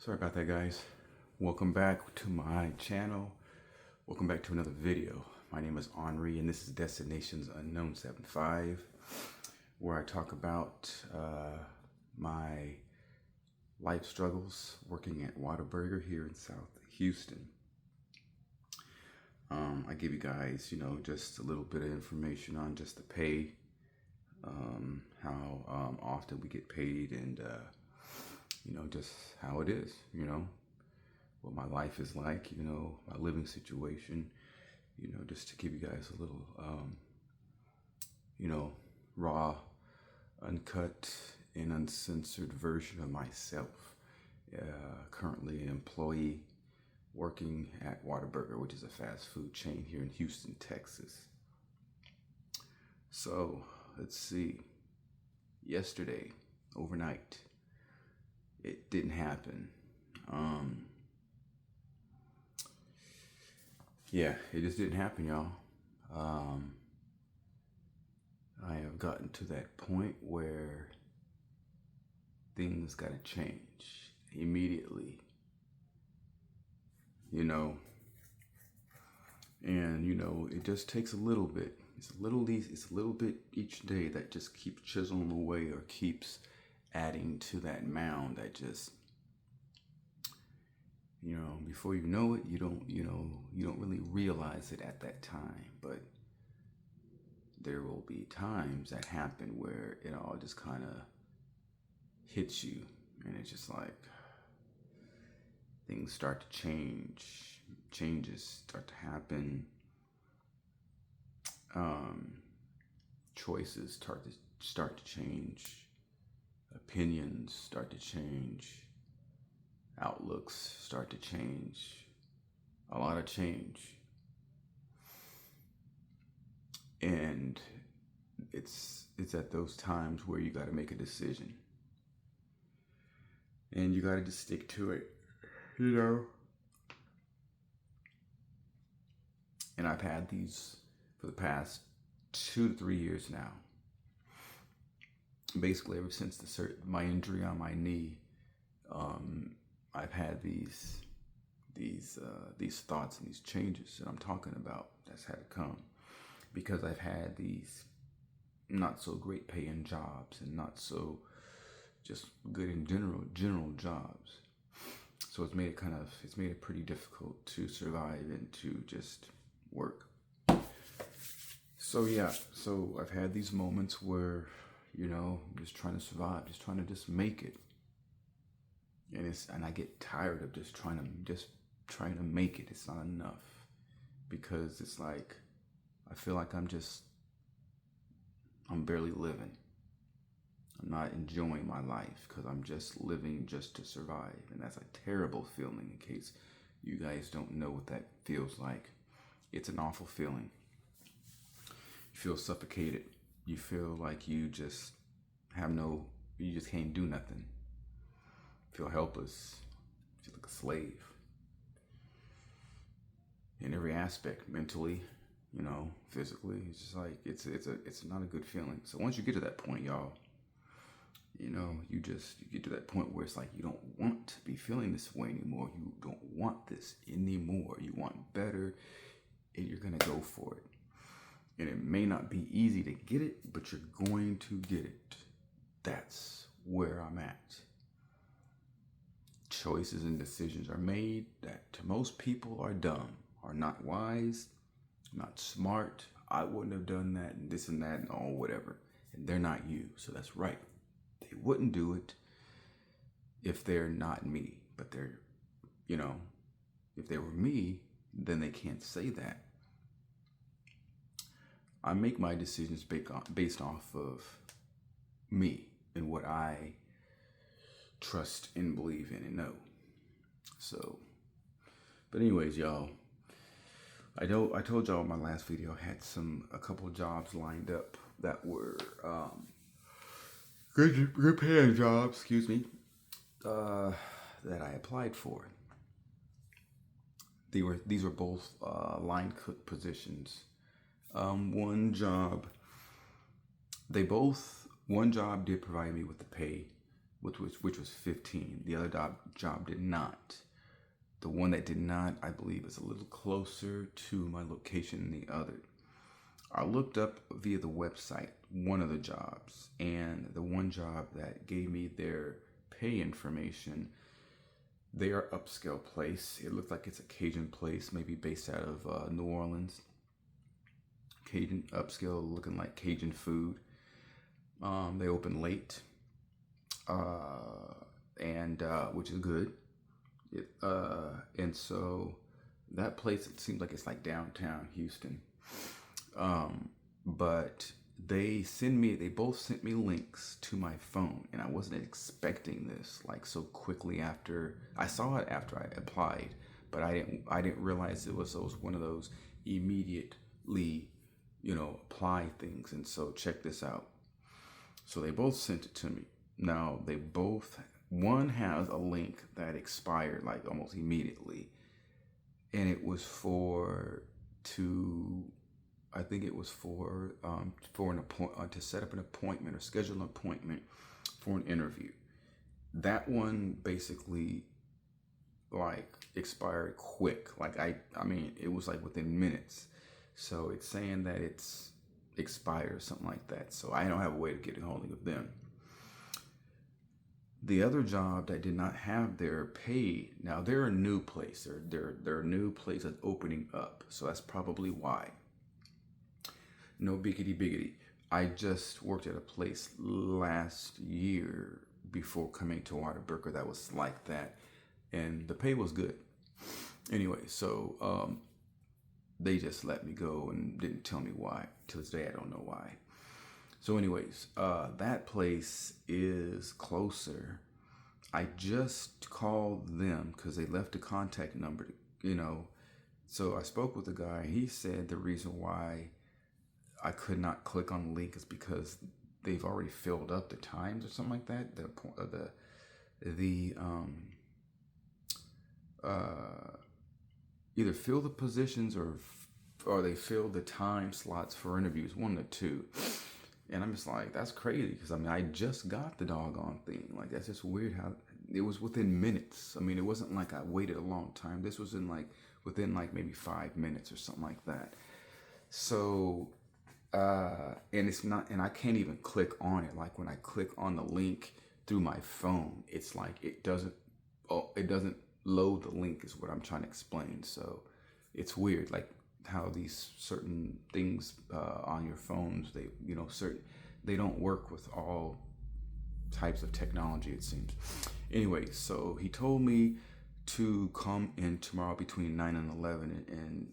Sorry about that, guys. Welcome back to my channel. Welcome back to another video. My name is Henri, and this is Destinations Unknown 75, where I talk about my life struggles working at Whataburger here in South Houston. I give you guys, just a little bit of information on just the pay, how often we get paid, and just how it is, what my life is like, my living situation, just to give you guys a little, raw, uncut, and uncensored version of myself. Currently an employee working at Whataburger, which is a fast food chain here in Houston, Texas. So let's see, yesterday, overnight, it didn't happen. Yeah, it just didn't happen, y'all. I have gotten to that point where things gotta change immediately, and it just takes a little bit. It's a little bit each day that just keeps chiseling away or keeps adding to that mound that just, before you know it, you don't really realize it at that time. But there will be times that happen where it all just kind of hits you, and it's just like things start to change, changes start to happen, choices start to change, opinions start to change, outlooks start to change, a lot of change. And it's at those times where you got to make a decision, and you got to just stick to it, And I've had these for the past 2 to 3 years now. Basically, ever since my injury on my knee, I've had these thoughts and these changes that I'm talking about that's had to come, because I've had these not so great paying jobs and not so just good in general jobs. So it's made it pretty difficult to survive and to just work. So yeah, so I've had these moments where, just trying to survive, just trying to just make it. And I get tired of just trying to make it. It's not enough, because it's like I feel like I'm barely living. I'm not enjoying my life because I'm just living just to survive. And that's a terrible feeling. In case you guys don't know what that feels like, it's an awful feeling. You feel suffocated. You feel like you just can't do nothing. You feel helpless. You feel like a slave. In every aspect, mentally, physically. It's just like, it's not a good feeling. So once you get to that point, y'all, you get to that point where it's like you don't want to be feeling this way anymore. You don't want this anymore. You want better, and you're gonna go for it. And it may not be easy to get it, but you're going to get it. That's where I'm at. Choices and decisions are made that to most people are dumb, are not wise, not smart. I wouldn't have done that, and this and that and all whatever. And they're not you, so that's right. They wouldn't do it if they're not me. But they're, if they were me, then they can't say that. I make my decisions based off of me and what I trust and believe in and know. So, but anyways, y'all, I told y'all in my last video I had a couple jobs lined up that were good paying jobs, that I applied for. These were both line cook positions. One job did provide me with the pay. which was 15. The other job did not. The one that did not, I believe, is a little closer to my location than the other. I looked up via the website one of the jobs, and the one job that gave me their pay information, they are upscale place. It looked like it's a Cajun place, maybe based out of New Orleans. Cajun upscale, looking like Cajun food. They open late, and which is good. And so that place, it seems like it's like downtown Houston. But they both sent me links to my phone, and I wasn't expecting this like so quickly. After I saw it after I applied, but I didn't realize it was one of those immediately, apply things. And so check this out. So they both sent it to me. Now one has a link that expired like almost immediately, and it was I think it was for an appointment, to set up an appointment or schedule an appointment for an interview. That one basically like expired quick. Like I mean, it was like within minutes. So it's saying that it's expired or something like that. So I don't have a way to get a hold of them. The other job that did not have their pay, now they're a new place. They're a new place that's opening up. So that's probably why. No biggity biggity. I just worked at a place last year before coming to Whataburger that was like that, and the pay was good. Anyway, so they just let me go and didn't tell me why. To this day, I don't know why. So anyways, that place is closer. I just called them because they left a contact number, So I spoke with the guy. He said the reason why I could not click on the link is because they've already filled up the times or something like that. Either fill the positions or they fill the time slots for interviews, one of the two. And I'm just like, that's crazy, because I mean, I just got the doggone thing. Like, that's just weird how it was within minutes. I mean, it wasn't like I waited a long time. This was within maybe 5 minutes or something like that. So, and it's not, and I can't even click on it. Like when I click on the link through my phone, it's like it doesn't load the link, is what I'm trying to explain. So it's weird, like how these certain things on your phones, they don't work with all types of technology, it seems. Anyway, so he told me to come in tomorrow between 9 and 11 and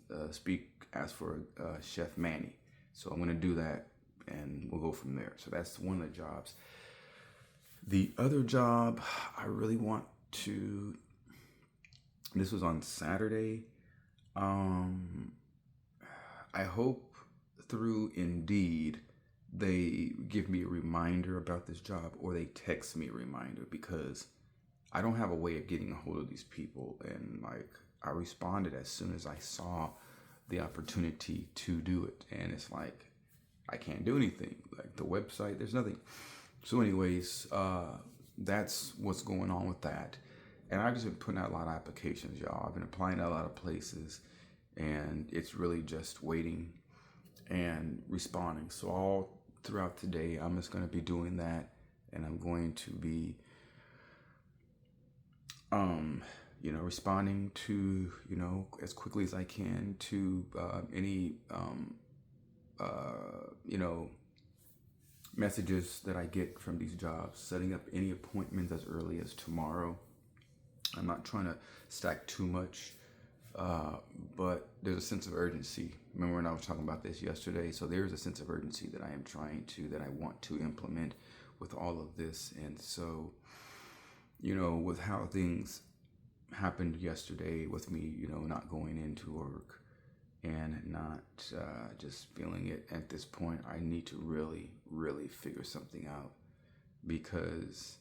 ask for Chef Manny. So I'm going to do that, and we'll go from there. So that's one of the jobs. The other job I really want to, this was on Saturday. I hope through Indeed they give me a reminder about this job, or they text me a reminder, because I don't have a way of getting a hold of these people. And I responded as soon as I saw the opportunity to do it, and it's like I can't do anything. Like the website, there's nothing. So anyways, that's what's going on with that. And I've just been putting out a lot of applications, y'all. I've been applying to a lot of places, and it's really just waiting and responding. So all throughout today, I'm just going to be doing that, and I'm going to be responding to, as quickly as I can to any, messages that I get from these jobs, setting up any appointments as early as tomorrow. I'm not trying to stack too much, but there's a sense of urgency. Remember when I was talking about this yesterday? So there's a sense of urgency that I want to implement with all of this. And so, with how things happened yesterday with me, not going into work and not just feeling it at this point, I need to really, really figure something out, because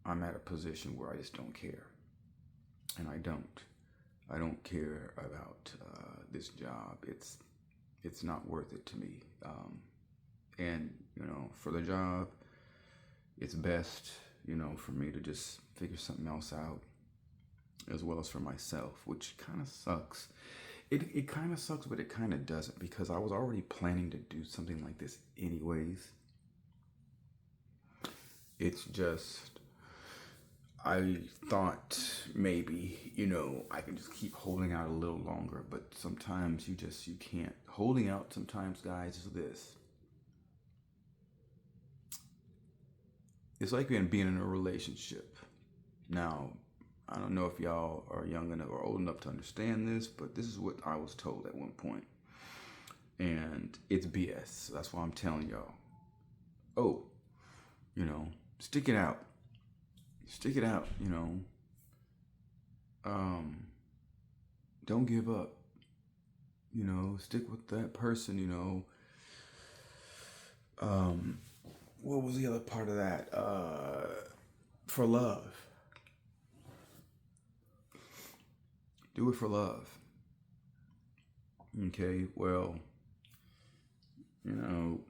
I'm at a position where I just don't care. And I don't care about this job. It's not worth it to me. And for the job, it's best, for me to just figure something else out, as well as for myself, which kind of sucks. It kind of sucks, but it kind of doesn't, because I was already planning to do something like this anyways. It's just, I thought maybe, I can just keep holding out a little longer, but sometimes you can't. Holding out sometimes, guys, is this. It's like being in a relationship. Now, I don't know if y'all are young enough or old enough to understand this, but this is what I was told at one point. And it's BS. That's why I'm telling y'all. Oh, stick it out. Stick it out, Um, don't give up. Stick with that person. What was the other part of that? For love. Do it for love. Okay, well, do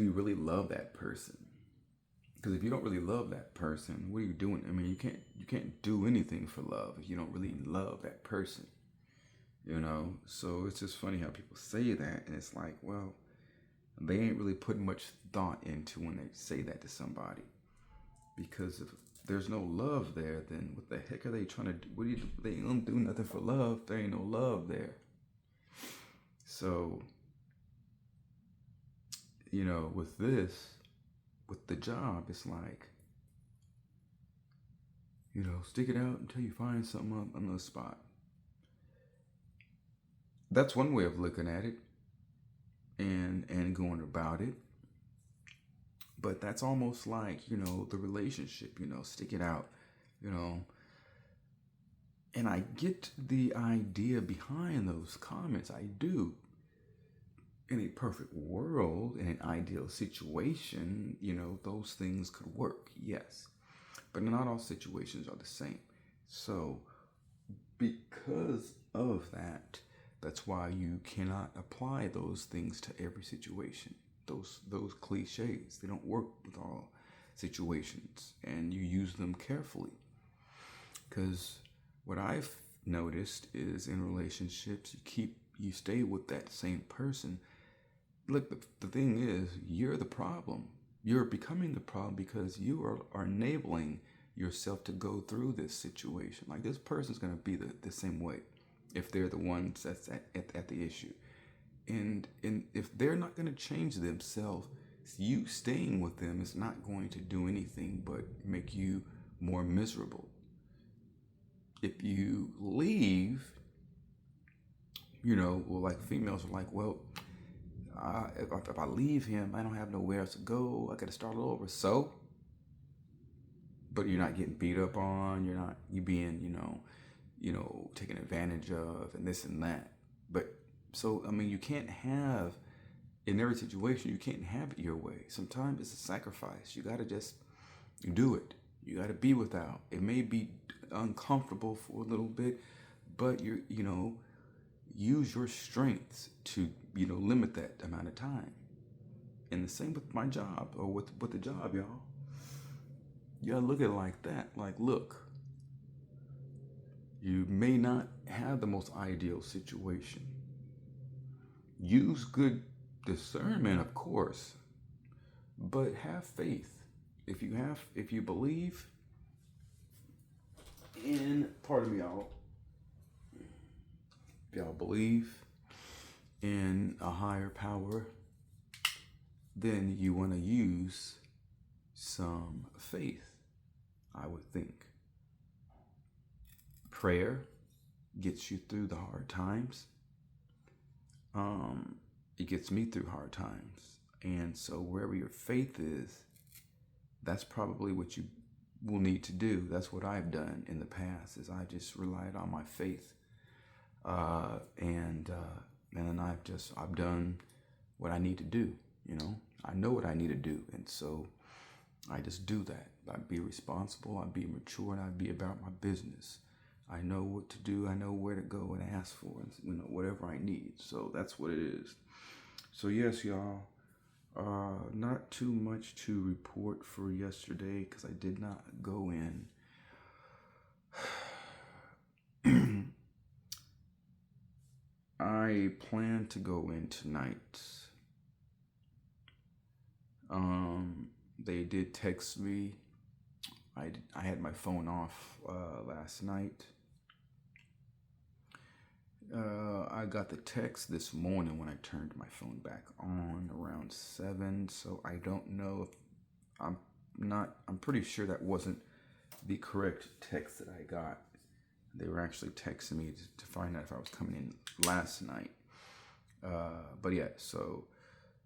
you really love that person? Because if you don't really love that person, what are you doing? I mean, you can't do anything for love if you don't really love that person. So it's just funny how people say that, and it's like, well, they ain't really putting much thought into when they say that to somebody. Because if there's no love there, then what the heck are they trying to do? What do you do? They don't do nothing for love. There ain't no love there. So, with this, with the job, it's like, stick it out until you find something on the spot. That's one way of looking at it and going about it. But that's almost like, the relationship, stick it out, you know. And I get the idea behind those comments. I do. In a perfect world, in an ideal situation, those things could work, yes. But not all situations are the same. So, because of that, that's why you cannot apply those things to every situation. Those cliches, they don't work with all situations, and you use them carefully. Because what I've noticed is in relationships, you stay with that same person. Look, the thing is, you're the problem. You're becoming the problem because you are enabling yourself to go through this situation. Like, this person's going to be the same way if they're the ones that's at the issue. And if they're not going to change themselves, you staying with them is not going to do anything but make you more miserable. If you leave, well, like females are like, well, if I leave him, I don't have nowhere else to go. I got to start all over. So, but you're not getting beat up on. You being, taken advantage of, and this and that. But so, I mean, you can't have, in every situation, you can't have it your way. Sometimes it's a sacrifice. You got to just do it. You got to be without. It may be uncomfortable for a little bit, but use your strengths to, limit that amount of time. And the same with my job, or with the job, y'all. You gotta look at it like that. Like, look, you may not have the most ideal situation. Use good discernment, of course, but have faith. If you believe in, pardon me, y'all, if y'all believe in a higher power, then you want to use some faith, I would think. Prayer gets you through the hard times. It gets me through hard times. And so wherever your faith is, that's probably what you will need to do. That's what I've done in the past, is I just relied on my faith. And then I've done what I need to do, I know what I need to do. And so I just do that. I be responsible, I be mature, and I be about my business. I know what to do, I know where to go and ask for, whatever I need. So that's what it is. So yes, y'all, Not too much to report for yesterday because I did not go in. I plan to go in tonight. They did text me. I had my phone off last night. I got the text this morning when I turned my phone back on around 7. So I don't know if I'm pretty sure that wasn't the correct text that I got. They were actually texting me to find out if I was coming in last night. But yeah, so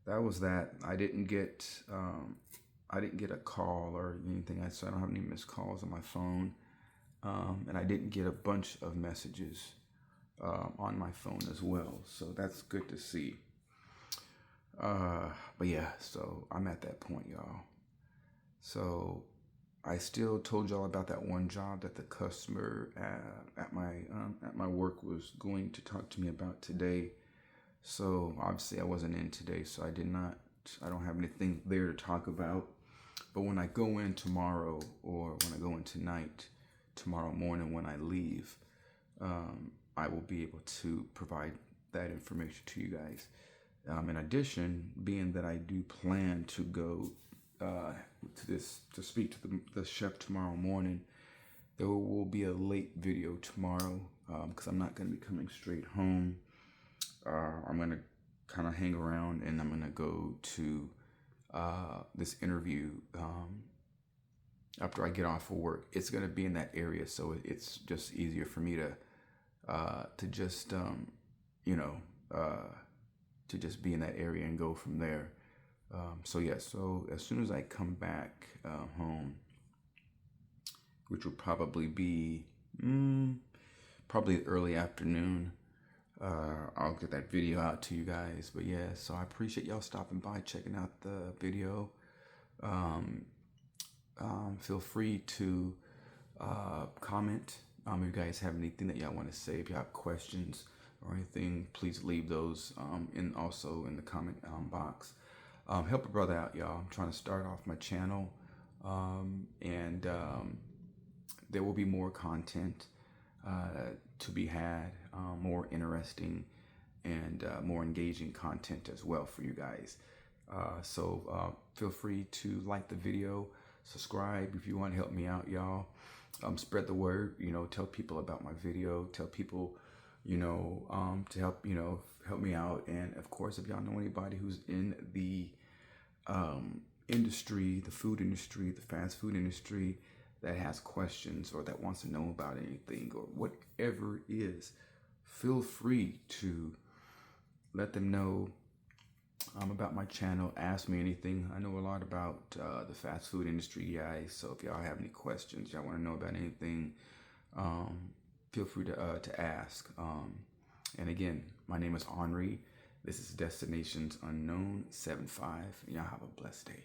that was that. I didn't get a call or anything. So I don't have any missed calls on my phone, and I didn't get a bunch of messages on my phone as well. So that's good to see. But yeah, so I'm at that point, y'all. So I still told y'all about that one job that the customer at my work was going to talk to me about today. So obviously I wasn't in today, so I don't have anything there to talk about. But when I go in tomorrow, or when I go in tonight, tomorrow morning when I leave, I will be able to provide that information to you guys. In addition, being that I do plan to go to speak to the chef tomorrow morning, there will be a late video tomorrow because I'm not going to be coming straight home. I'm going to kind of hang around, and I'm going to go to this interview after I get off of work. It's going to be in that area, so it's just easier for me to just to just be in that area and go from there. So as soon as I come back home, which will probably be probably early afternoon, I'll get that video out to you guys. But yeah, so I appreciate y'all stopping by, checking out the video. Feel free to comment. If you guys have anything that y'all want to say, if you have questions or anything, please leave those also in the comment box. Help a brother out, y'all. I'm trying to start off my channel, and there will be more content to be had, more interesting and more engaging content as well for you guys. So feel free to like the video, subscribe if you want to help me out, y'all. Spread the word, tell people about my video, tell people, to help me out. And of course, if y'all know anybody who's in the industry, the food industry, the fast food industry, that has questions or that wants to know about anything or whatever it is, feel free to let them know about my channel. Ask me anything. I know a lot about the fast food industry, guys. So if y'all have any questions, y'all want to know about anything, feel free to ask. And again, my name is Henri. This is Destinations Unknown 75. Y'all have a blessed day.